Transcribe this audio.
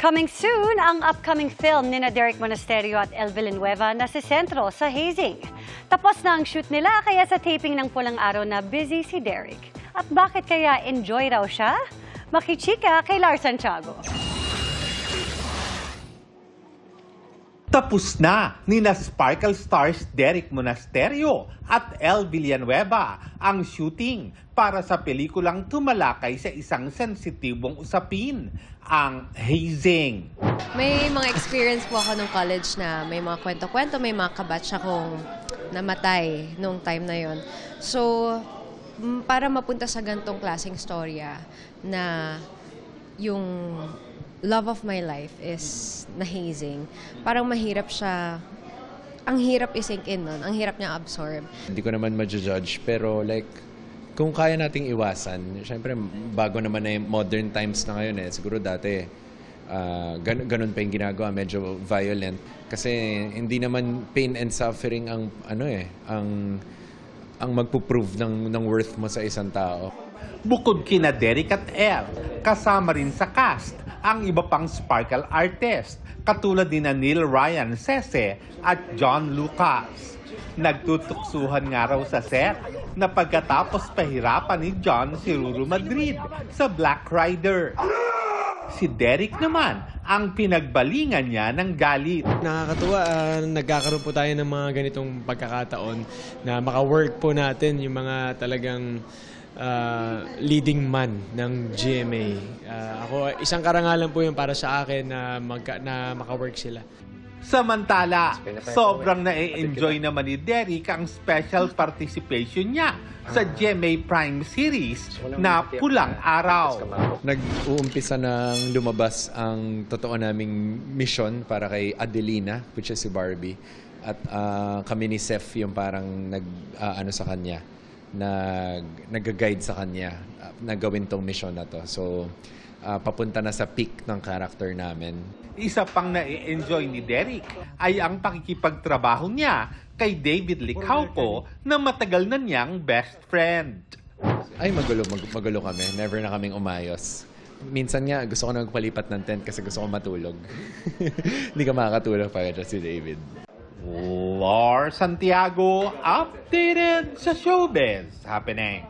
Coming soon, ang upcoming film ni Derek Monasterio at El Villanueva na si Sentro sa Hazing. Tapos na ang shoot nila kaya sa taping ng Pulang Araw na busy si Derek. At bakit kaya enjoy raw siya? Makichika kay Lars Santiago. Tapos na nina Sparkle Stars Derek Monasterio at El Villanueva ang shooting para sa pelikulang tumalakay sa isang sensitibong usapin, ang hazing. May mga experience po ako nung college na may mga kwento-kwento, may mga kabatch akong namatay nung time na yon. So, para mapunta sa gantong klaseng storya na yung love of my life is na-hazing. Parang mahirap siya, ang hirap i-sink in nun, ang hirap niya absorb. Hindi ko naman ma-judge, pero like, kung kaya nating iwasan, syempre bago naman na yung modern times na ngayon siguro dati, ganun pa yung ginagawa, medyo violent. Kasi hindi naman pain and suffering ang, ang magpo-prove ng worth mo sa isang tao. Bukod kina Derek at El, kasama rin sa cast ang iba pang Sparkle artist, katulad ni Neil Ryan Sese at John Lucas. Nagtutuksuhan nga raw sa set na pagkatapos pahirapan ni John si Ruru Madrid sa Black Rider. Si Derek naman ang pinagbalingan niya ng galit. Nakakatuwa, nagkakaroon po tayo ng mga ganitong pagkakataon na maka-work po natin yung mga talagang leading man ng GMA. Ako, isang karangalan po yun para sa akin na maka-work sila. Samantala, sobrang na-enjoy naman ni Derek ang special participation niya sa GMA Prime series na Pulang Araw. Nag-uumpisa nang lumabas ang totoo naming mission para kay Adelina, which is si Barbie. At kami ni Seth yung parang sa kanya, nag-guide sa kanya na gawin tong mission na to. So, papunta na sa peak ng character namin. Isa pang na-enjoy ni Derek ay ang pakikipagtrabaho niya kay David Licauco na matagal na niyang best friend. Ay, magulo kami. Never na kaming umayos. Minsan nga, gusto ko na magpalipat ng tent kasi gusto ko matulog. Hindi ka makakatulog para dyan si David. Lars Santiago, updated sa showbiz happening.